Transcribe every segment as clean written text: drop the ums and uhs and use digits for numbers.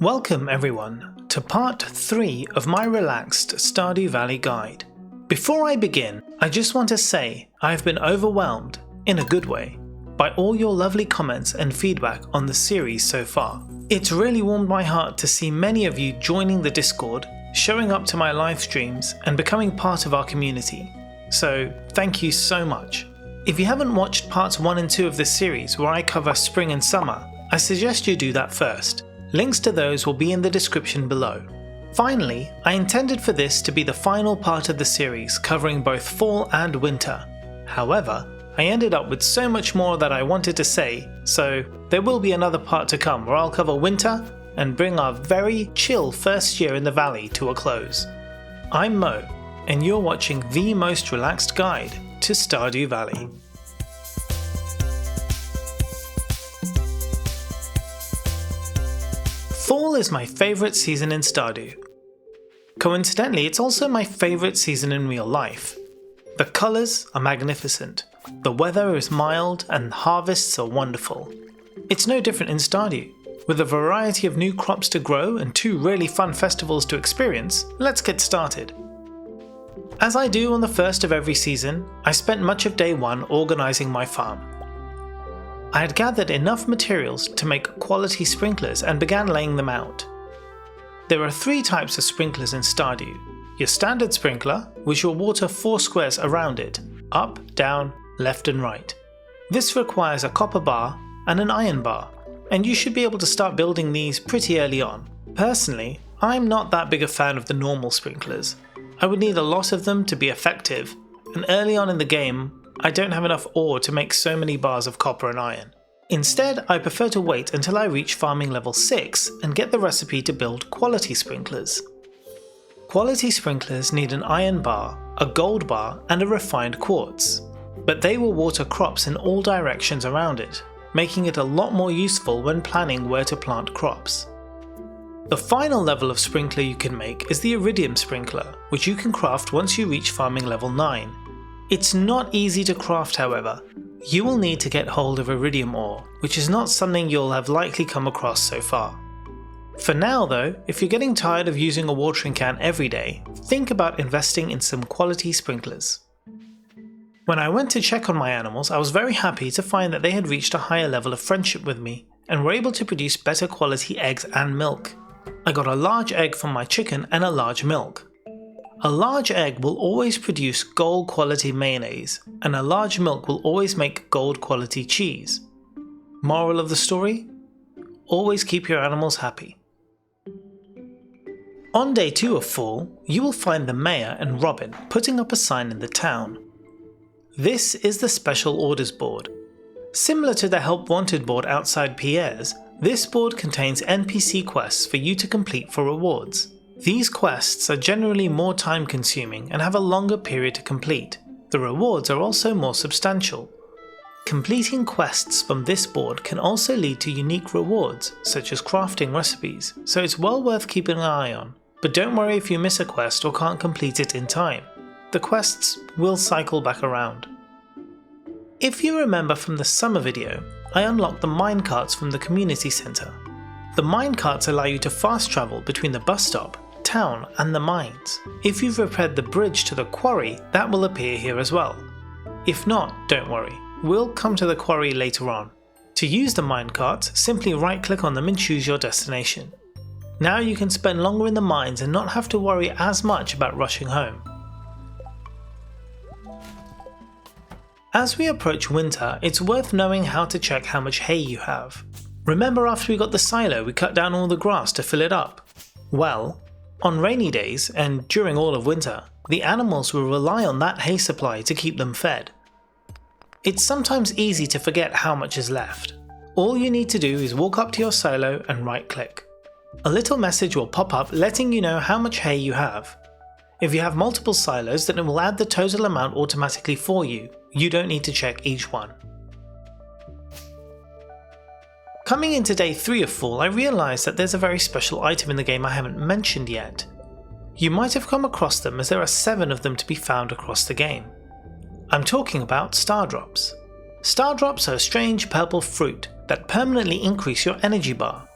Welcome everyone to part 3 of my relaxed Stardew Valley guide. Before I begin, I just want to say I've been overwhelmed, in a good way, by all your lovely comments and feedback on the series so far. It's really warmed my heart to see many of you joining the Discord, showing up to my live streams and becoming part of our community. So thank you so much. If you haven't watched parts 1 and 2 of this series where I cover spring and summer, I suggest you do that first. Links to those will be in the description below. Finally, I intended for this to be the final part of the series covering both fall and winter. However, I ended up with so much more that I wanted to say, so there will be another part to come where I'll cover winter and bring our very chill first year in the valley to a close. I'm Mo, and you're watching the most relaxed guide to Stardew Valley. Fall is my favourite season in Stardew. Coincidentally, it's also my favourite season in real life. The colours are magnificent, the weather is mild and harvests are wonderful. It's no different in Stardew. With a variety of new crops to grow and 2 really fun festivals to experience, let's get started. As I do on the first of every season, I spent much of day 1 organising my farm. I had gathered enough materials to make quality sprinklers and began laying them out. There are 3 types of sprinklers in Stardew. Your standard sprinkler, which will water 4 squares around it, up, down, left and right. This requires a copper bar and an iron bar, and you should be able to start building these pretty early on. Personally, I'm not that big a fan of the normal sprinklers. I would need a lot of them to be effective, and early on in the game, I don't have enough ore to make so many bars of copper and iron. Instead, I prefer to wait until I reach farming level 6 and get the recipe to build quality sprinklers. Quality sprinklers need an iron bar, a gold bar and a refined quartz, but they will water crops in all directions around it, making it a lot more useful when planning where to plant crops. The final level of sprinkler you can make is the iridium sprinkler, which you can craft once you reach farming level 9. It's not easy to craft, however. You will need to get hold of iridium ore, which is not something you'll have likely come across so far. For now though, if you're getting tired of using a watering can every day, think about investing in some quality sprinklers. When I went to check on my animals, I was very happy to find that they had reached a higher level of friendship with me and were able to produce better quality eggs and milk. I got a large egg from my chicken and a large milk. A large egg will always produce gold quality mayonnaise, and a large milk will always make gold quality cheese. Moral of the story? Always keep your animals happy. On day 2 of fall, you will find the mayor and Robin putting up a sign in the town. This is the special orders board. Similar to the help wanted board outside Pierre's, this board contains NPC quests for you to complete for rewards. These quests are generally more time consuming and have a longer period to complete. The rewards are also more substantial. Completing quests from this board can also lead to unique rewards, such as crafting recipes, so it's well worth keeping an eye on. But don't worry if you miss a quest or can't complete it in time. The quests will cycle back around. If you remember from the summer video, I unlocked the minecarts from the community centre. The minecarts allow you to fast travel between the bus stop, town and the mines. If you've repaired the bridge to the quarry, that will appear here as well. If not, don't worry, we'll come to the quarry later on. To use the minecarts, simply right click on them and choose your destination. Now you can spend longer in the mines and not have to worry as much about rushing home. As we approach winter, it's worth knowing how to check how much hay you have. Remember after we got the silo we cut down all the grass to fill it up? Well, on rainy days, and during all of winter, the animals will rely on that hay supply to keep them fed. It's sometimes easy to forget how much is left. All you need to do is walk up to your silo and right click. A little message will pop up letting you know how much hay you have. If you have multiple silos, then it will add the total amount automatically for you. You don't need to check each one. Coming into day 3 of fall, I realised that there's a very special item in the game I haven't mentioned yet. You might have come across them as there are 7 of them to be found across the game. I'm talking about star drops. Star drops are a strange purple fruit that permanently increase your energy bar.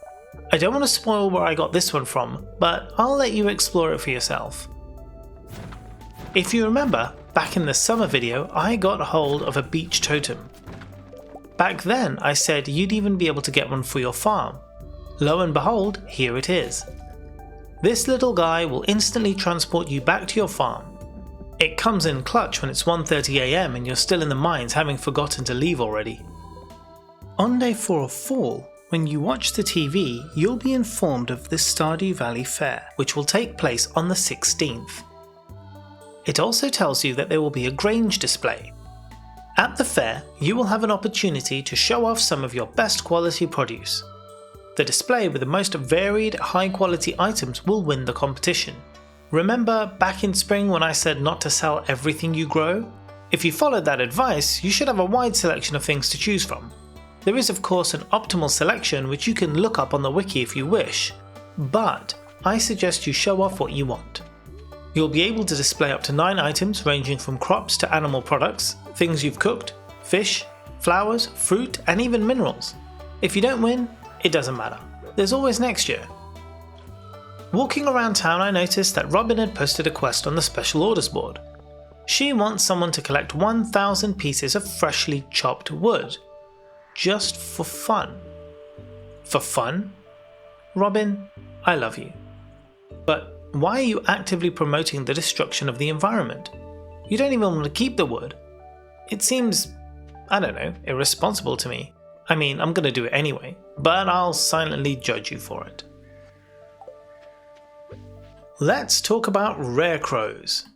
I don't want to spoil where I got this one from, but I'll let you explore it for yourself. If you remember, back in the summer video, I got hold of a beach totem. Back then, I said you'd even be able to get one for your farm. Lo and behold, here it is. This little guy will instantly transport you back to your farm. It comes in clutch when it's 1:30 AM and you're still in the mines having forgotten to leave already. On day 4 of fall, when you watch the TV, you'll be informed of the Stardew Valley Fair, which will take place on the 16th. It also tells you that there will be a Grange display. At the fair, you will have an opportunity to show off some of your best quality produce. The display with the most varied, high quality items will win the competition. Remember back in spring when I said not to sell everything you grow? If you followed that advice, you should have a wide selection of things to choose from. There is of course an optimal selection which you can look up on the wiki if you wish, but I suggest you show off what you want. You'll be able to display up to 9 items ranging from crops to animal products, things you've cooked, fish, flowers, fruit and even minerals. If you don't win, it doesn't matter. There's always next year. Walking around town I noticed that Robin had posted a quest on the special orders board. She wants someone to collect 1,000 pieces of freshly chopped wood. Just for fun. For fun? Robin, I love you. But why are you actively promoting the destruction of the environment? You don't even want to keep the wood. It seems, I don't know, irresponsible to me. I mean, I'm gonna do it anyway, but I'll silently judge you for it. Let's talk about rare crows.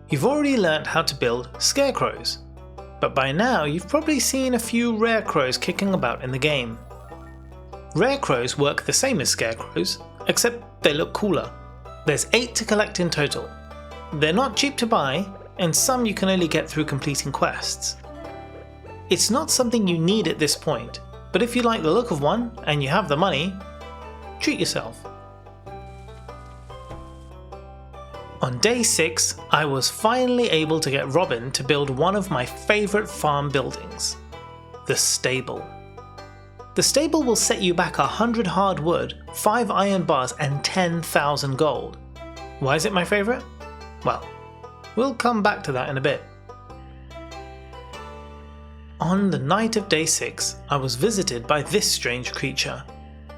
You've already learned how to build scarecrows, but by now you've probably seen a few rare crows kicking about in the game. Rare crows work the same as scarecrows, except they look cooler. There's 8 to collect in total. They're not cheap to buy, and some you can only get through completing quests. It's not something you need at this point, but if you like the look of one and you have the money, treat yourself. On day 6, I was finally able to get Robin to build one of my favourite farm buildings, the stable. The stable will set you back 100 hardwood, 5 iron bars and 10,000 gold. Why is it my favourite? Well, we'll come back to that in a bit. On the night of day 6, I was visited by this strange creature.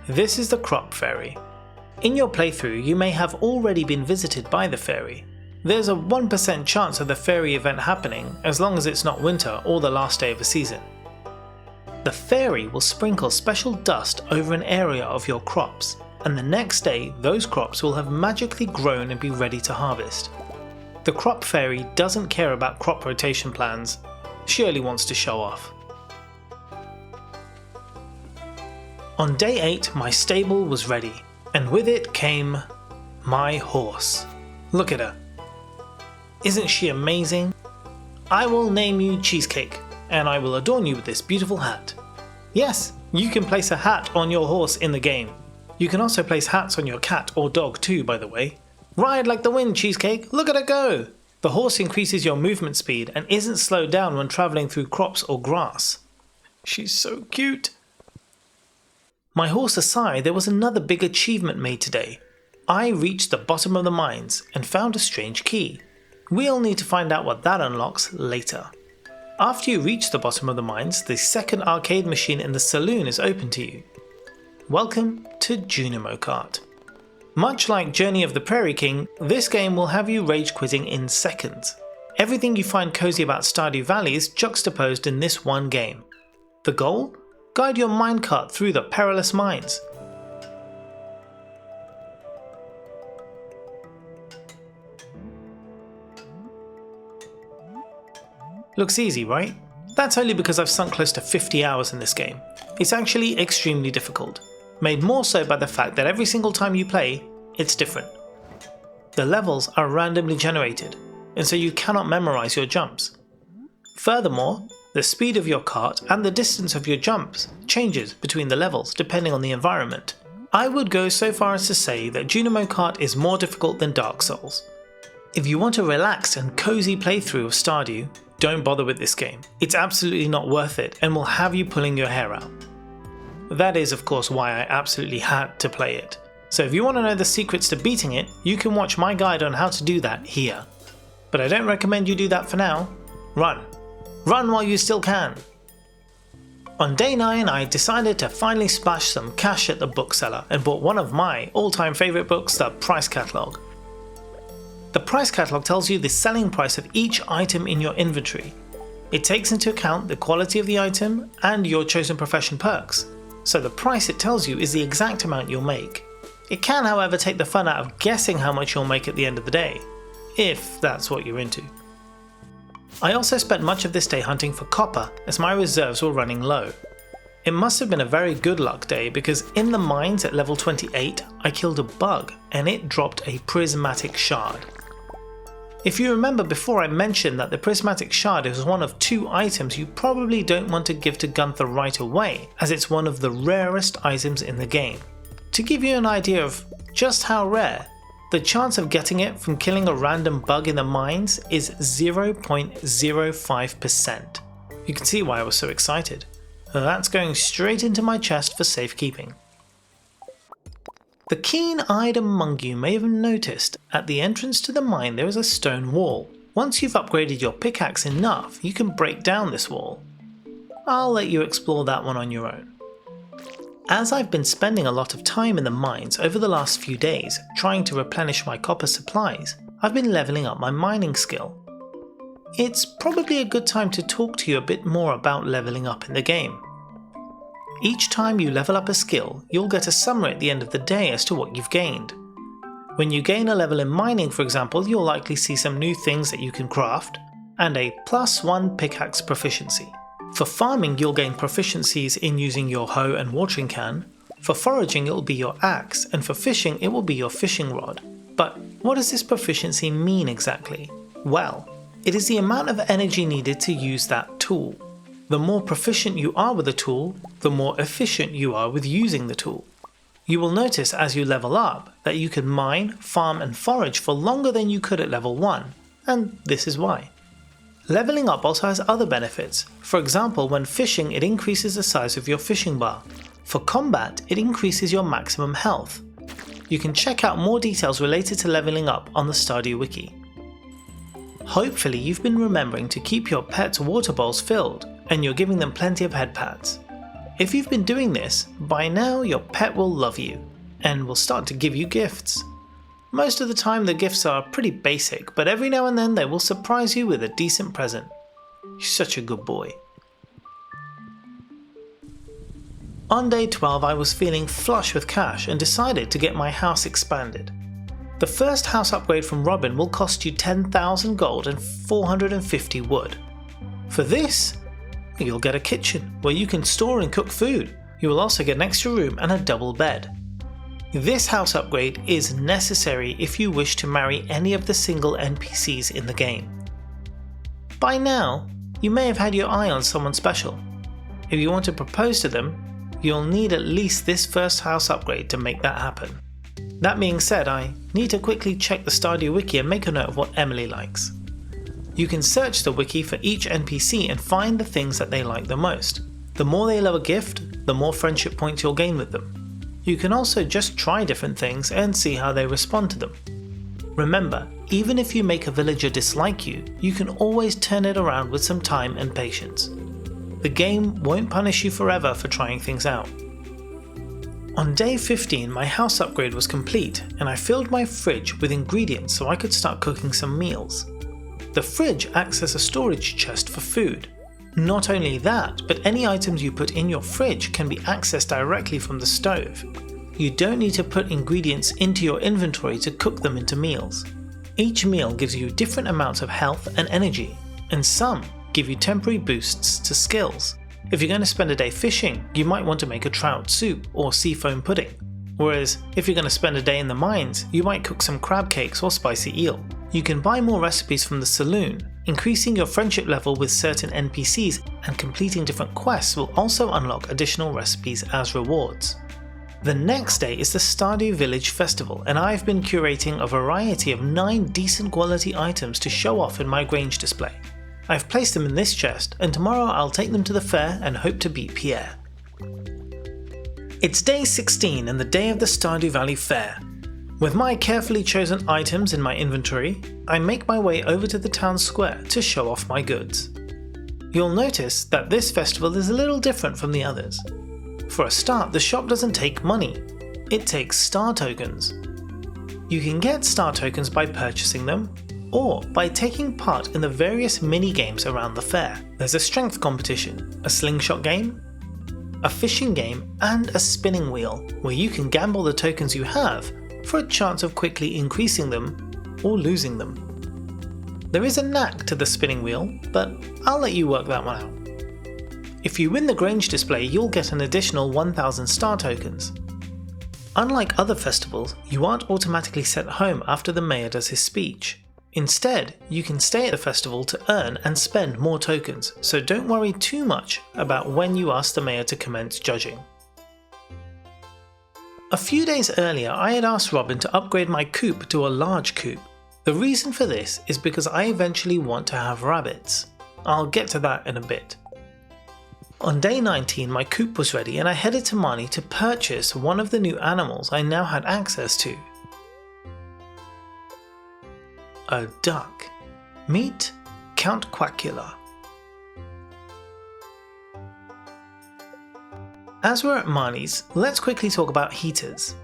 This is the crop fairy. In your playthrough, you may have already been visited by the fairy. There's a 1% chance of the fairy event happening as long as it's not winter or the last day of a season. The fairy will sprinkle special dust over an area of your crops, and the next day those crops will have magically grown and be ready to harvest. The crop fairy doesn't care about crop rotation plans, she only wants to show off. On day 8, my stable was ready, and with it came my horse. Look at her. Isn't she amazing? I will name you Cheesecake, and I will adorn you with this beautiful hat. Yes, you can place a hat on your horse in the game. You can also place hats on your cat or dog too, by the way. Ride like the wind, Cheesecake, look at her go! The horse increases your movement speed and isn't slowed down when travelling through crops or grass. She's so cute. My horse aside, there was another big achievement made today. I reached the bottom of the mines and found a strange key. We'll need to find out what that unlocks later. After you reach the bottom of the mines, the second arcade machine in the saloon is open to you. Welcome to Junimo Kart. Much like Journey of the Prairie King, this game will have you rage quitting in seconds. Everything you find cozy about Stardew Valley is juxtaposed in this one game. The goal? Guide your minecart through the perilous mines. Looks easy, right? That's only because I've sunk close to 50 hours in this game. It's actually extremely difficult, made more so by the fact that every single time you play, it's different. The levels are randomly generated, and so you cannot memorize your jumps. Furthermore, the speed of your cart and the distance of your jumps changes between the levels depending on the environment. I would go so far as to say that Junimo Kart is more difficult than Dark Souls. If you want a relaxed and cozy playthrough of Stardew, don't bother with this game. It's absolutely not worth it and will have you pulling your hair out. That is of course why I absolutely had to play it. So if you want to know the secrets to beating it, you can watch my guide on how to do that here. But I don't recommend you do that for now. Run. Run while you still can. On day 9 I decided to finally splash some cash at the bookseller and bought one of my all-time favourite books, the price catalogue. The price catalogue tells you the selling price of each item in your inventory. It takes into account the quality of the item and your chosen profession perks, so the price it tells you is the exact amount you'll make. It can, however, take the fun out of guessing how much you'll make at the end of the day, if that's what you're into. I also spent much of this day hunting for copper as my reserves were running low. It must have been a very good luck day because in the mines at level 28 I killed a bug and it dropped a prismatic shard. If you remember before, I mentioned that the prismatic shard is one of 2 items you probably don't want to give to Gunther right away, as it's one of the rarest items in the game. To give you an idea of just how rare, the chance of getting it from killing a random bug in the mines is 0.05%. You can see why I was so excited. That's going straight into my chest for safekeeping. The keen-eyed among you may have noticed at the entrance to the mine there is a stone wall. Once you've upgraded your pickaxe enough, you can break down this wall. I'll let you explore that one on your own. As I've been spending a lot of time in the mines over the last few days trying to replenish my copper supplies, I've been leveling up my mining skill. It's probably a good time to talk to you a bit more about leveling up in the game. Each time you level up a skill, you'll get a summary at the end of the day as to what you've gained. When you gain a level in mining, for example, you'll likely see some new things that you can craft, and a +1 pickaxe proficiency. For farming, you'll gain proficiencies in using your hoe and watering can. For foraging, it'll be your axe, and for fishing, it will be your fishing rod. But what does this proficiency mean exactly? Well, it is the amount of energy needed to use that tool. The more proficient you are with a tool, the more efficient you are with using the tool. You will notice as you level up that you can mine, farm and forage for longer than you could at level 1, and this is why. Leveling up also has other benefits. For example, when fishing it increases the size of your fishing bar. For combat it increases your maximum health. You can check out more details related to leveling up on the Stardew Wiki. Hopefully you've been remembering to keep your pets' water bowls filled and you're giving them plenty of head pats. If you've been doing this, by now your pet will love you and will start to give you gifts. Most of the time the gifts are pretty basic, but every now and then they will surprise you with a decent present. You're such a good boy. On day 12 I was feeling flush with cash and decided to get my house expanded. The first house upgrade from Robin will cost you 10,000 gold and 450 wood. For this, you'll get a kitchen where you can store and cook food. You will also get an extra room and a double bed. This house upgrade is necessary if you wish to marry any of the single NPCs in the game. By now, you may have had your eye on someone special. If you want to propose to them, you'll need at least this first house upgrade to make that happen. That being said, I need to quickly check the Stardew Wiki and make a note of what Emily likes. You can search the wiki for each NPC and find the things that they like the most. The more they love a gift, the more friendship points you'll gain with them. You can also just try different things and see how they respond to them. Remember, even if you make a villager dislike you, you can always turn it around with some time and patience. The game won't punish you forever for trying things out. On day 15 my house upgrade was complete and I filled my fridge with ingredients so I could start cooking some meals. The fridge acts as a storage chest for food. Not only that, but any items you put in your fridge can be accessed directly from the stove. You don't need to put ingredients into your inventory to cook them into meals. Each meal gives you different amounts of health and energy, and some give you temporary boosts to skills. If you're going to spend a day fishing, you might want to make a trout soup or sea foam pudding. Whereas if you're going to spend a day in the mines, you might cook some crab cakes or spicy eel. You can buy more recipes from the saloon. Increasing your friendship level with certain NPCs and completing different quests will also unlock additional recipes as rewards. The next day is the Stardew Village Festival and I've been curating a variety of 9 decent quality items to show off in my Grange display. I've placed them in this chest and tomorrow I'll take them to the fair and hope to beat Pierre. It's day 16 and the day of the Stardew Valley Fair. With my carefully chosen items in my inventory, I make my way over to the town square to show off my goods. You'll notice that this festival is a little different from the others. For a start, the shop doesn't take money, it takes star tokens. You can get star tokens by purchasing them, or by taking part in the various mini-games around the fair. There's a strength competition, a slingshot game, a fishing game, and a spinning wheel, where you can gamble the tokens you have for a chance of quickly increasing them or losing them. There is a knack to the spinning wheel, but I'll let you work that one out. If you win the Grange display, you'll get an additional 1000 star tokens. Unlike other festivals, you aren't automatically sent home after the mayor does his speech. Instead, you can stay at the festival to earn and spend more tokens, so don't worry too much about when you ask the mayor to commence judging. A few days earlier, I had asked Robin to upgrade my coop to a large coop. The reason for this is because I eventually want to have rabbits. I'll get to that in a bit. On day 19, my coop was ready and I headed to Marnie to purchase one of the new animals I now had access to. A duck. Meet Count Quackula. As we're at Marnie's, let's quickly talk about heaters.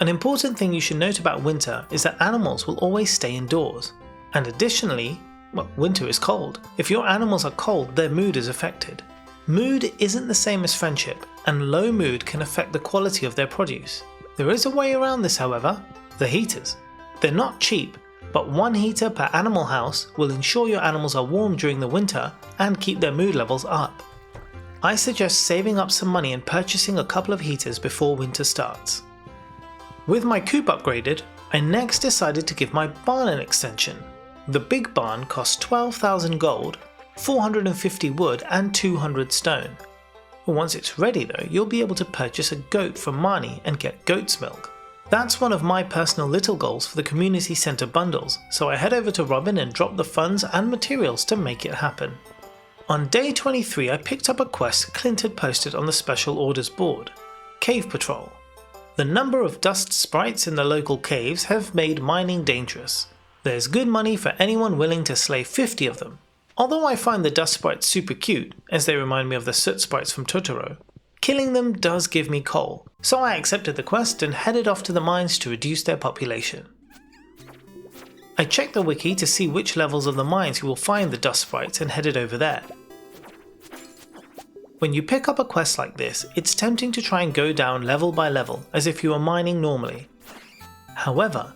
An important thing you should note about winter is that animals will always stay indoors. And additionally, well, winter is cold. If your animals are cold, their mood is affected. Mood isn't the same as friendship, and low mood can affect the quality of their produce. There is a way around this, however: the heaters. They're not cheap, but one heater per animal house will ensure your animals are warm during the winter and keep their mood levels up. I suggest saving up some money and purchasing a couple of heaters before winter starts. With my coop upgraded, I next decided to give my barn an extension. The big barn costs 12,000 gold, 450 wood and 200 stone. Once it's ready though, you'll be able to purchase a goat from Marnie and get goat's milk. That's one of my personal little goals for the community centre bundles, so I head over to Robin and drop the funds and materials to make it happen. On day 23 I picked up a quest Clint had posted on the special orders board: Cave Patrol. The number of dust sprites in the local caves have made mining dangerous. There's good money for anyone willing to slay 50 of them. Although I find the dust sprites super cute, as they remind me of the soot sprites from Totoro, killing them does give me coal, so I accepted the quest and headed off to the mines to reduce their population. I checked the wiki to see which levels of the mines you will find the dust sprites and headed over there. When you pick up a quest like this, it's tempting to try and go down level by level as if you were mining normally. However,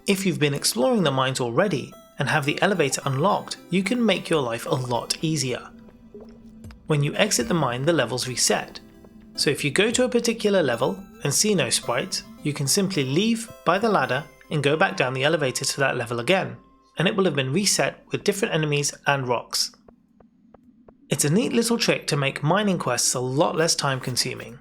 if you've been exploring the mines already and have the elevator unlocked, you can make your life a lot easier. When you exit the mine, the levels reset. So if you go to a particular level and see no sprites, you can simply leave by the ladder and go back down the elevator to that level again, and it will have been reset with different enemies and rocks. It's a neat little trick to make mining quests a lot less time consuming.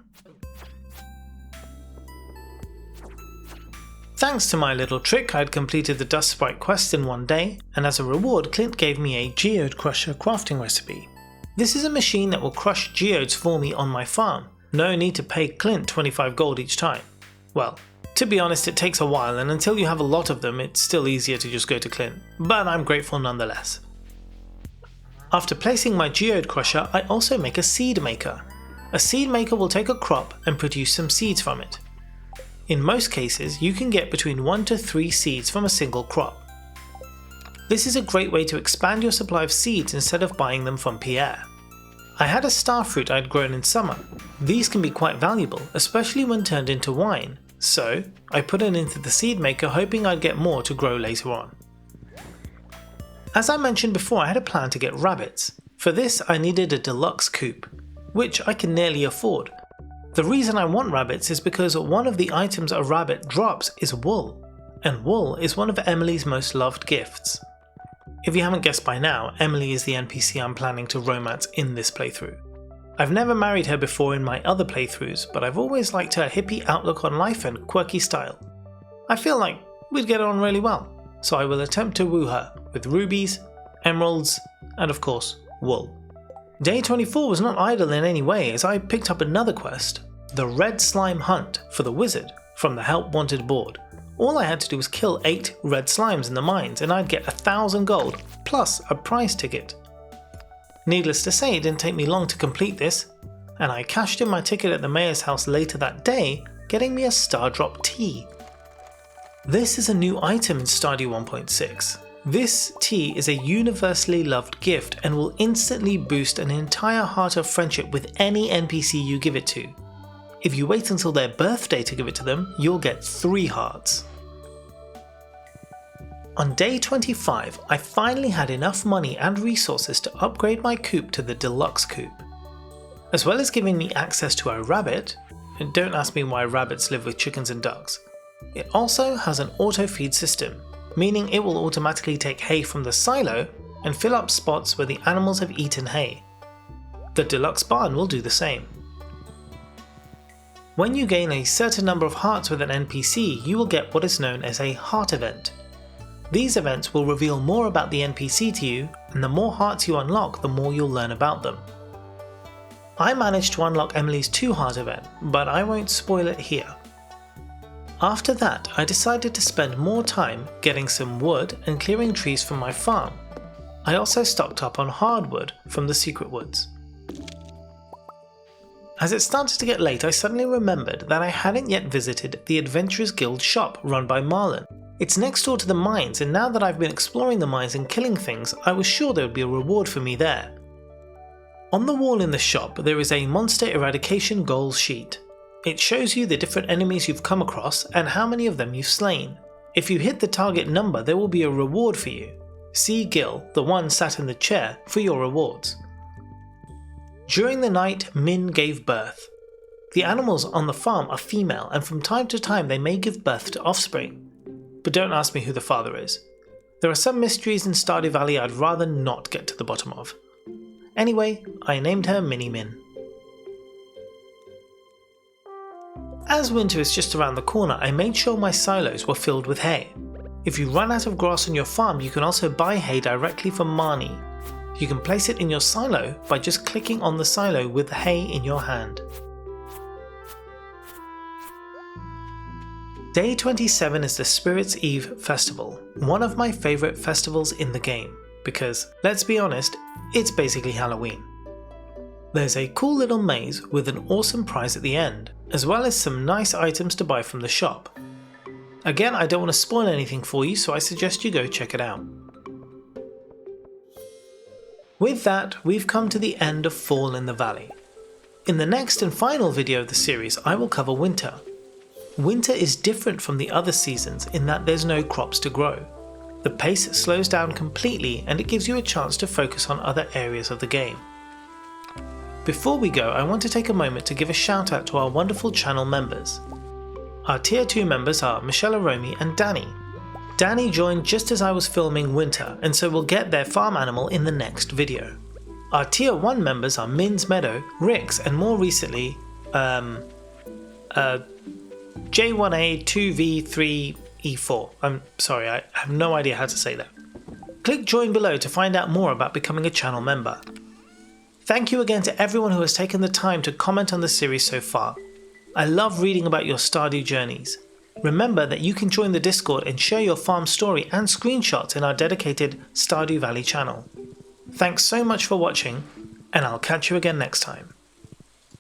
Thanks to my little trick, I had completed the dust sprite quest in one day, and as a reward Clint gave me a geode crusher crafting recipe. This is a machine that will crush geodes for me on my farm. No need to pay Clint 25 gold each time. Well, to be honest, it takes a while, and until you have a lot of them it's still easier to just go to Clint, but I'm grateful nonetheless. After placing my geode crusher, I also make a seed maker. A seed maker will take a crop and produce some seeds from it. In most cases, you can get between 1 to 3 seeds from a single crop. This is a great way to expand your supply of seeds instead of buying them from Pierre. I had a starfruit I'd grown in summer. These can be quite valuable, especially when turned into wine, so I put it into the seed maker hoping I'd get more to grow later on. As I mentioned before, I had a plan to get rabbits. For this I needed a deluxe coop, which I can nearly afford. The reason I want rabbits is because one of the items a rabbit drops is wool, and wool is one of Emily's most loved gifts. If you haven't guessed by now, Emily is the NPC I'm planning to romance in this playthrough. I've never married her before in my other playthroughs, but I've always liked her hippie outlook on life and quirky style. I feel like we'd get on really well, so I will attempt to woo her with rubies, emeralds, and of course, wool. Day 24 was not idle in any way as I picked up another quest, the Red Slime Hunt for the Wizard from the Help Wanted board. All I had to do was kill 8 red slimes in the mines and I'd get 1,000 gold plus a prize ticket. Needless to say, it didn't take me long to complete this, and I cashed in my ticket at the mayor's house later that day, getting me a Star Drop tea. This is a new item in Stardew 1.6. This tea is a universally loved gift and will instantly boost an entire heart of friendship with any NPC you give it to. If you wait until their birthday to give it to them, you'll get 3 hearts. On day 25, I finally had enough money and resources to upgrade my coop to the Deluxe coop. As well as giving me access to a rabbit, and don't ask me why rabbits live with chickens and ducks, it also has an auto feed system, meaning it will automatically take hay from the silo and fill up spots where the animals have eaten hay. The Deluxe barn will do the same. When you gain a certain number of hearts with an NPC, you will get what is known as a heart event. These events will reveal more about the NPC to you, and the more hearts you unlock, the more you'll learn about them. I managed to unlock Emily's 2 heart event, but I won't spoil it here. After that, I decided to spend more time getting some wood and clearing trees from my farm. I also stocked up on hardwood from the secret woods. As it started to get late, I suddenly remembered that I hadn't yet visited the Adventurers Guild shop run by Marlon. It's next door to the mines, and now that I've been exploring the mines and killing things, I was sure there would be a reward for me there. On the wall in the shop, there is a monster eradication goals sheet. It shows you the different enemies you've come across and how many of them you've slain. If you hit the target number, there will be a reward for you. See Gil, the one sat in the chair, for your rewards. During the night, Min gave birth. The animals on the farm are female, and from time to time they may give birth to offspring. But don't ask me who the father is. There are some mysteries in Stardew Valley I'd rather not get to the bottom of. Anyway, I named her Mini Min. As winter is just around the corner, I made sure my silos were filled with hay. If you run out of grass on your farm, you can also buy hay directly from Marnie. You can place it in your silo by just clicking on the silo with the hay in your hand. Day 27 is the Spirits Eve festival, one of my favourite festivals in the game, because, let's be honest, it's basically Halloween. There's a cool little maze with an awesome prize at the end, as well as some nice items to buy from the shop. Again, I don't want to spoil anything for you, so I suggest you go check it out. With that, we've come to the end of Fall in the Valley. In the next and final video of the series, I will cover winter. Winter is different from the other seasons in that there's no crops to grow. The pace slows down completely and it gives you a chance to focus on other areas of the game. Before we go, I want to take a moment to give a shout out to our wonderful channel members. Our tier 2 members are MichelleRomy and Dany. Dany joined just as I was filming Winter, and so we'll get their farm animal in the next video. Our tier 1 members are Meadow, Riks, and more recently, J1A2V3E4. I'm sorry, I have no idea how to say that. Click join below to find out more about becoming a channel member. Thank you again to everyone who has taken the time to comment on the series so far. I love reading about your Stardew journeys. Remember that you can join the Discord and share your farm story and screenshots in our dedicated Stardew Valley channel. Thanks so much for watching, and I'll catch you again next time.